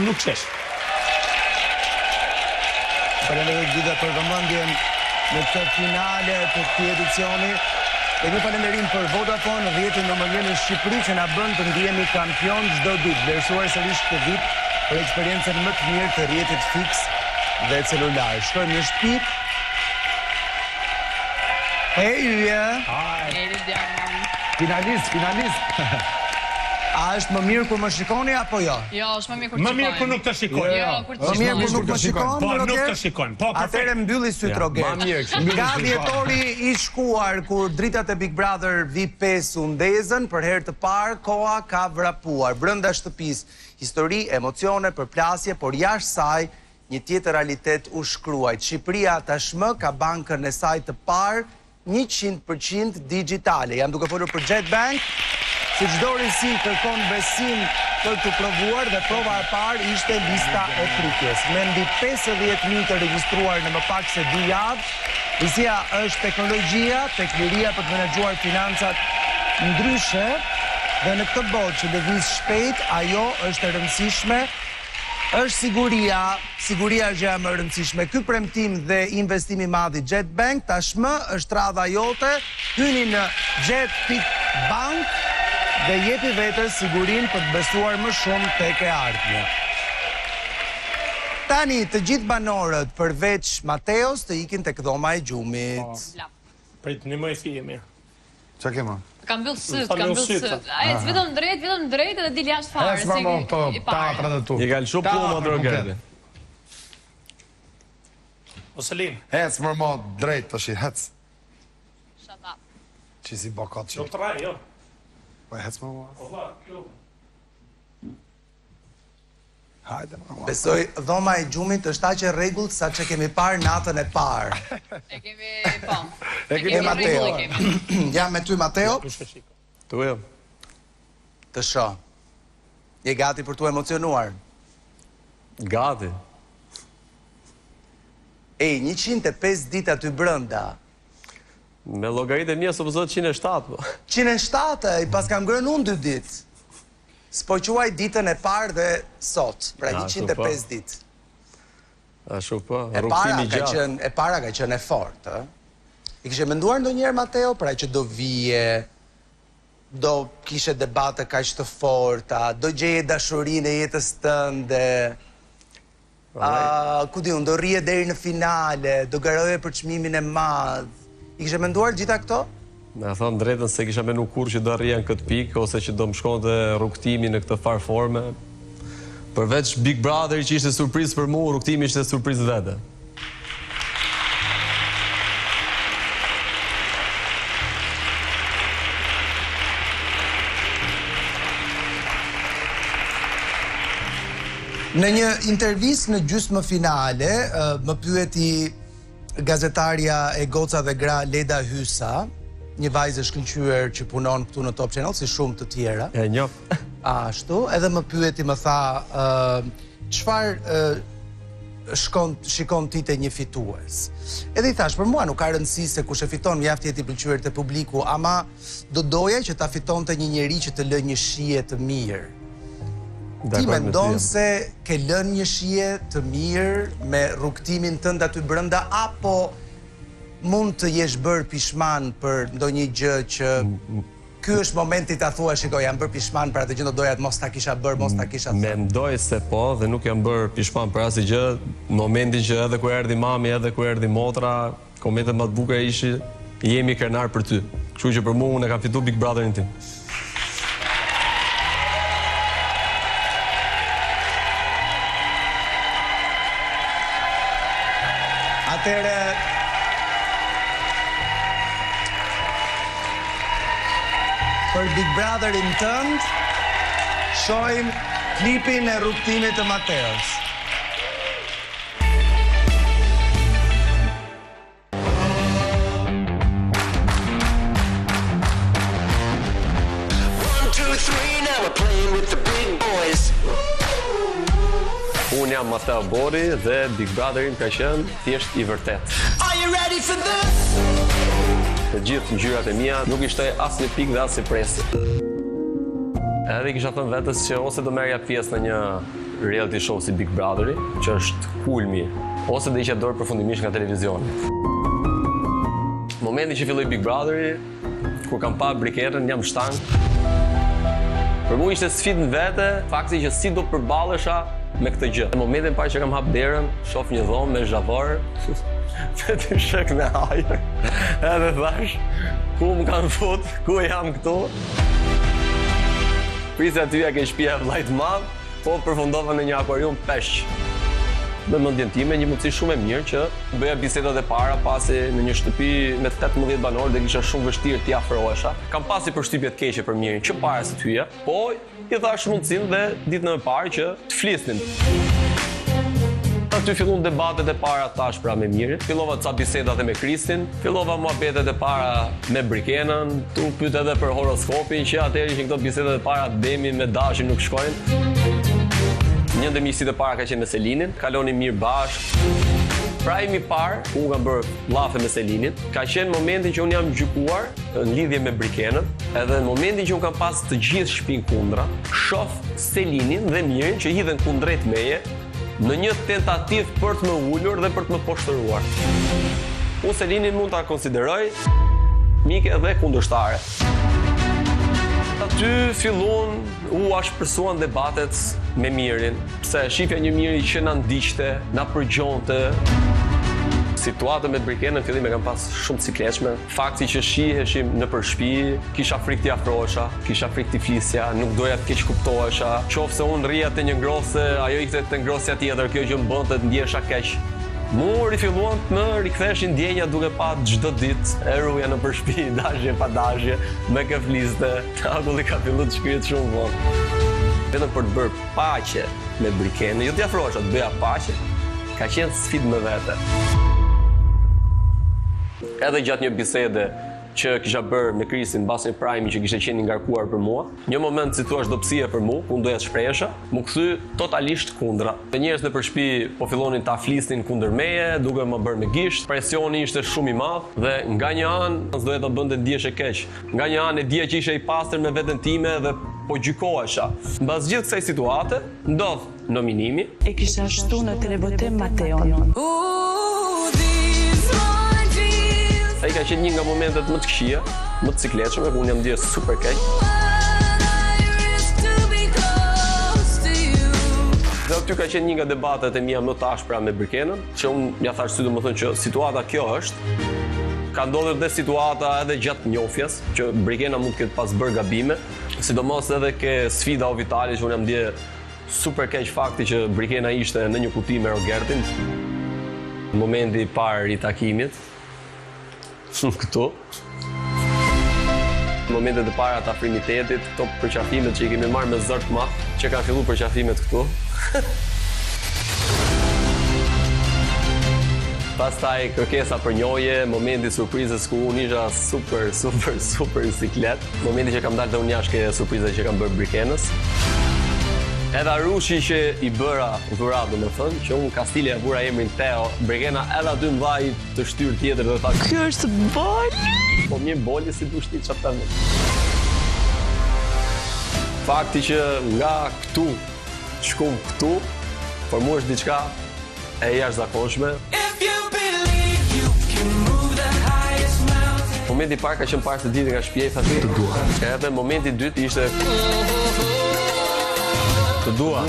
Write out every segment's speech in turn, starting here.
unë nuk shesh. Falenderoj gjitha për vëmendjen në këtë finale të këtij edicioni. E një falenderim për Vodafone, rrjetin numër 1 në Shqipëri që na bën të ndihemi kampion çdo ditë, vlerësuar sërish këtë vit për eksperiencën më të mirë të rrjetit fiks dhe celular. Shkojmë në shtëpi. Hej, Yje. Finalist. A është më mirë kur më shikoni apo jo? Jo, është më mirë kur të Më mirë kur nuk të shikon. Jo, kur të Më mirë kur nuk më shikon, Po, nuk Roger? të shikon. Po, Atëherë mbylli syt Roger. Nga dhjetori i shkuar kur dritat e Big Brother VIP5 u ndezën, për herë të parë koha ka vrapuar. Brenda shtëpisë, histori, emocione, përplasje, por jashtë saj një tjetër realitet u shkruaj. Shqipëria tashmë ka bankën e saj të parë 100% digjitale. Jam duke folur për Jetbank. Si çdo risi kërkon besim për të provuar dhe prova e parë ishte lista e pritjes. Me mbi 50.000 të regjistruar në më pak se 2 javë, risia është teknologjia, tek liria për të menaxhuar financat ndryshe dhe në këtë botë që lëviz shpejt, ajo është e rëndësishme, është siguria është gjëja më e rëndësishme. Ky premtim dhe investimi i madh i Jetbank tashmë është radha jote. Hyni në jet.bank dhe jepi vetes sigurinë për të besuar më shumë tek e ardhmja. Tani të gjithë banorët përveç Mateos të ikin tek dhoma e gjumit. Prit, një më e fije mirë. Qa kema? Ka mbyll syt. Ai vetëm drejt edhe dil jashtë fare. Ec vamo pa pra tu. I kanë shumë pluma Roger. Oselin. Ec më drejt tash i hec. Shut up. Çi si bakat çi. Do të raj, jo. Po hec më. Po valla, kjo. Hajde më. Besoj dhoma e gjumit është aq e rregullt sa që kemi parë natën e parë. E kemi po. E kemi Mateo. Jam me ty Mateo. Tu jo. Të shoh. Je gati për tu emocionuar? Gati. Ej, 105 ditë aty brenda. Me llogaritë e mia supozoj 107 po. 107, i pas kam ngrënë unë 2 ditë. S'po quaj ditën e parë dhe sot, pra 105 ditë. Ashtu po, rrugtimi gjatë. E para ka qenë e fortë, ë? I kishe menduar ndonjëherë Mateo, pra që do vije, do kishe debate kaq të forta, do gjeje dashurinë e jetës tënde. Ku diun, do rrije deri në finale, do garoje për çmimin e madh. I kishe menduar gjitha këto? Me thonë drejtën se kisha menu kur që do rrija në këtë pikë, ose që do më shkonte rrugtimi në këtë farë forme. Përveç Big Brother që ishte surprizë për mu, rrugtimi ishte surprizë vete. Në një intervistë në gjysmë finale, më pyeti gazetarja e Goca dhe Gra Leda Hysa, një vajzë shkëlqyer që punon këtu në Top Channel, si shumë të tjera. E njoh. Ashtu, edhe më pyeti, më tha, çfarë shikon ti te një fitues? Edhe I thash, për mua nuk ka rëndësi se kush e fiton, mjaft jetë I pëlqyer te publiku, ama do doja që ta fitonte një njeri që të lë një shije të mirë. Ti mendon se ke lënë një shije të mirë me rrugtimin tënd aty brenda, apo mund të jesh bërë pishman për ndonjë gjë që ky është momenti ta thuash, shikoj, jam bërë pishman për atë gjë që doja të mos ta kisha bërë, mos ta kisha thënë. Mendoj se po, dhe nuk jam bërë pishman për asnjë gjë, në momentin që edhe kur erdhi mami, edhe kur erdhi motra, komentet më të bukura ishin, jemi krenar për ty. Kështu që për mua unë kam fituar Big Brotherin tim. Atëre për Big Brotherin tënd, shohim klipin e rrugtimit të Mateos. Unë jam Mateo Bori dhe Big Brotherin ka qenë thjesht I vërtet. Të gjithë ngjyrat e mia nuk I shtoj asnjë pikë dhe asnjë presje. Edhe kisha thënë vetes që ose do merrja pjesë në një reality show si Big Brotheri, që është kulmi, ose dhe isha dorë përfundimisht nga televizioni. Momenti që filloi Big Brotheri, kur kam pa brikerën, jam shtang. Për mu ishte sfidë në vete, fakti që si do përballesha me këtë gjë. Në momentin parë që kam hap derën, shoh një dhomë me zhavar, vetë shek me ajër. Edhe thash, ku më kanë fut, ku jam këtu? Prisja aty ke shtëpia vllajt madh, po përfundova në një akvarium peshq. Në mendjen time një mundësi shumë e mirë që bëja bisedat e para pasi në një shtëpi me 18 banorë dhe kisha shumë vështirë t'i afrohesha. Kam pasi përshtypje të keqe për Mirin që para se t'hyja, po i thash mundësinë dhe ditën e parë që të flisnin. Aty fillon debatet e para tash pra me Mirin. Fillova ca bisedat me Kristin, fillova muhabetet e para me Brikenën, tu pyet edhe për horoskopin që atëherë ishin këto bisedat e para Demi me Dashin nuk shkojnë. Një ndër miqësitë e para ka qenë me Selinin, kalonin mirë bashkë. Prajmi parë, ku kam bërë llafe me Selinin, ka qenë momentin që unë jam gjykuar në lidhje me Brikenën, edhe në momentin që unë kam pas të gjithë shtëpinë kundra, shoh Selinin dhe Mirin që hidhen kundrejt meje në një tentativë për të më ulur dhe për të më poshtëruar. Unë Selinin mund ta konsideroj mike dhe kundërshtare. Aty fillon u ashpërsuan debatet me Mirin, pse shifja një Miri që na ndiqte, na përgjonte. Situata me Brikenën në fillim e kam pas shumë cikletshme. Fakti që shiheshim nëpër shtëpi, kisha frikë t'i afrohesha, kisha frikë t'i flisja, nuk doja të keq kuptohesha. Qofse unë rrija te një ngrosë, ajo ikte te ngrosja tjetër, kjo që më bënte të ndjesha keq. Mu rifilluan të më riktheshin ndjenja duke pa çdo ditë e ruja nëpër shtëpi, dashje pa dashje, me ke fliste. Akulli ka filluar të shkrihet shumë vonë. Vetëm për të bërë paqe me Brikenën, jo t'i afrohesha, të bëja paqe, ka qenë sfidë me vete. Edhe gjatë një bisede që kisha bërë me Kristin mbas një prajmi që kishte qenë i ngarkuar për mua, një moment si thua dobësia për mua, ku doja të shprehesha, më kthy totalisht kundra. Të njerëz nëpër shtëpi po fillonin ta flisnin kundër meje, duke më bërë me gisht. Presioni ishte shumë i madh dhe nga një anë doja ta bënte ndjeshe keq. Nga një anë e dija që isha i pastër me veten time dhe po gjykohesha. Mbas gjithë kësaj situate, ndodh nominimi. E kisha shtu në telebotim Mateon. Ai ka qenë një nga momentet më të këqija, më të cikletshme, ku unë jam ndjer super keq. Dhe aty ka qenë një nga debatet e mia më të ashpra me Brikenën, që unë ja thash sy domethënë që situata kjo është. Ka ndodhur dhe situata edhe gjatë njohjes, që Brikena mund të ketë pas bërë gabime, sidomos edhe ke sfida o vitale që unë jam ndjer super keq fakti që Brikena ishte në një kuti me Rogertin. Momenti i parë i takimit. Këtu. Momentet e para të afrimitetit, këto përqafimet që i kemi marrë me zërt ma, që kanë filluar përqafimet këtu. Pastaj kërkesa për njohje, momenti surprizës ku unë isha super i siklet. Momenti që kam dalë dhe unë jashke surprizë që kam bërë Brikenës. Edhe Arushi që i bëra dhuratë, domethënë, që unë Kastile e vura emrin Teo, Brikena edhe aty mbaj të shtyrë tjetër dhe tha, "Ky është Boli." Po mirë Boli si duhet ti çfarë them. Fakti që nga këtu shkum këtu, për mua është diçka e jashtëzakonshme. Momenti i parë ka qenë parë se ditë nga shtëpia i tha të dua. Edhe momenti i dytë ishte të dua.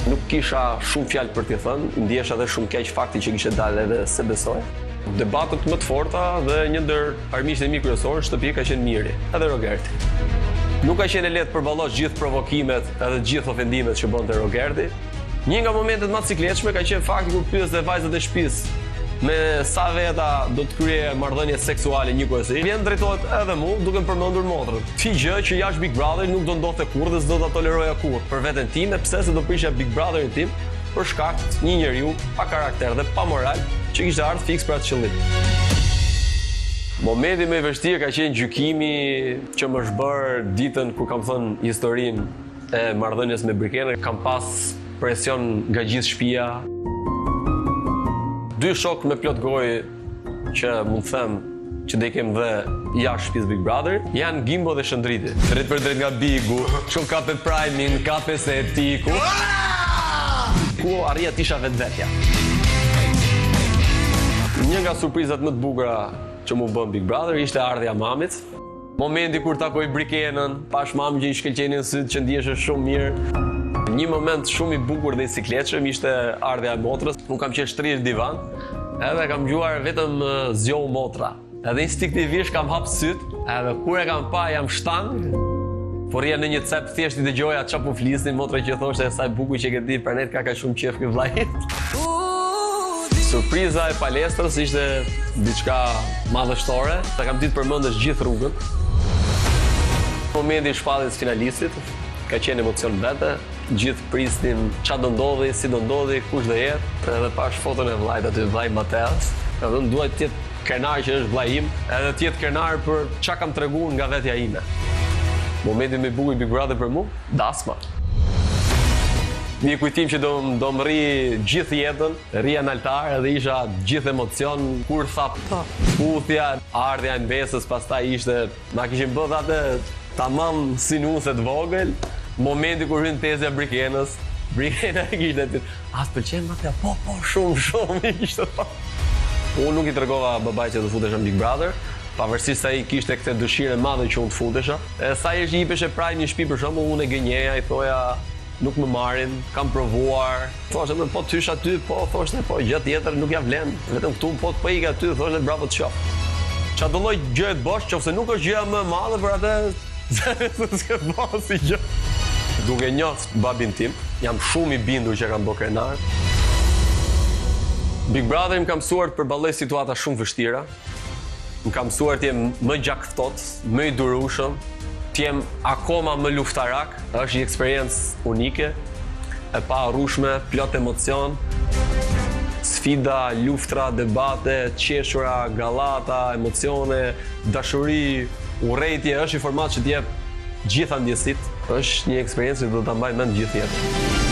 Nuk kisha shumë fjalë për t'i thënë, ndjesha edhe shumë keq fakti që kishte dalë edhe se besoj. Debatet më të forta dhe një ndër armiqtë e mi kryesorë në shtëpi ka qenë Miri, edhe Rogerti. Nuk ka qenë lehtë përballosh gjithë provokimet edhe gjithë ofendimet që bënte Rogerti. Një nga momentet më të cikletshme ka qenë fakti kur pyeste vajzat e shtëpisë me sa veta do të krye marrëdhënie seksuale njëkohësisht. Vjen drejtohet edhe mua duke më përmendur motrën. Ti gjë që jashtë Big Brother nuk do ndodhte kurrë dhe s'do ta toleroja kurrë. Për veten time, pse se do prishja Big Brotherin tim për shkak të një njeriu pa karakter dhe pa moral që kishte ardhur fiks për atë qëllim. Momenti më i vështirë ka qenë gjykimi që më shbër ditën kur kam thënë historinë e marrëdhënies me Brikenën. Kam pas presion nga gjithë shtëpia. dy shok me plot gojë që mund të them që dhe kem dhe jashtë shtëpisë Big Brother, janë Gimbo dhe Shëndriti. Drejt për drejt nga Bigu, shumë ka pe Primin, ka pe Setiku. Ku arrija tisha vetvetja. Një nga surprizat më të bukura që mu bën Big Brother ishte ardhja mamit. Momenti kur takoj Brikenën, pash mamën që i shkëlqenin sytë që ndjeshe shumë mirë. Një moment shumë i bukur dhe i sikletshëm ishte ardhja e motrës. Unë kam qenë shtrirë divan, edhe kam gjuar vetëm zgjohu motra. Edhe instinktivisht kam hap sytë, edhe kur e kam pa jam shtang, por rria në një cep thjesht i dëgjoja çfarë po flisnin, motra që thoshte sa e bukur që ke di për net ka shumë qef ky vllai. Surpriza e palestrës ishte diçka madhështore, ta kam ditë përmendesh gjithë rrugën. Momenti i shpalljes finalistit ka qenë emocion vete, gjithë prisnin çfarë do ndodhi, si do ndodhi, kush do jetë, edhe pash foton e vllajt aty, vllai Mateas. Edhe unë duhet të jetë krenar që është vllai im, edhe të jetë krenar për çka kam treguar nga vetja ime. Momenti më i bukur i Big Brother për mua, dasma. Një kujtim që do më rri gjithë jetën, rria në altar edhe isha gjithë emocion, kur tha puthja, ardhja e mbesës, pastaj ishte, na kishin bërë atë tamam sinuse të vogël, momenti kur hyn tezja Brikenës, Brikena kishte atë, as pëlqen Matja, po, shumë ishte. Unë nuk i tregova babait që do futesha në Big Brother, pavarësisht se ai kishte këtë dëshirë e madhe që unë të futesha. E sa i jepeshe praj një shtëpi për shembull, unë e gënjeja, i thoja nuk më marrin, kam provuar. Thoshte më po tysh aty, po thoshte po gjë tjetër nuk ja vlen. Vetëm këtu po të ik aty, thoshte bravo të shoh. Çfarë do lloj gjë të bosh, nëse nuk është gjëja më e madhe për atë, s'ka bëj si gjë. Duke njoft babin tim, jam shumë i bindur që kam bërë krenar. Big Brother më ka mësuar të përballoj situata shumë vështira. Më ka mësuar të jem më gjakftot, më i durueshëm, të jem akoma më luftarak. Është një eksperiencë unike, e paharrueshme, plot emocion. Sfida, luftra, debate, qeshura, gallata, emocione, dashuri, urrejtje, është një format që t'jep gjitha ndjesit. Është një eksperiencë që do ta mbaj mend gjithë jetën.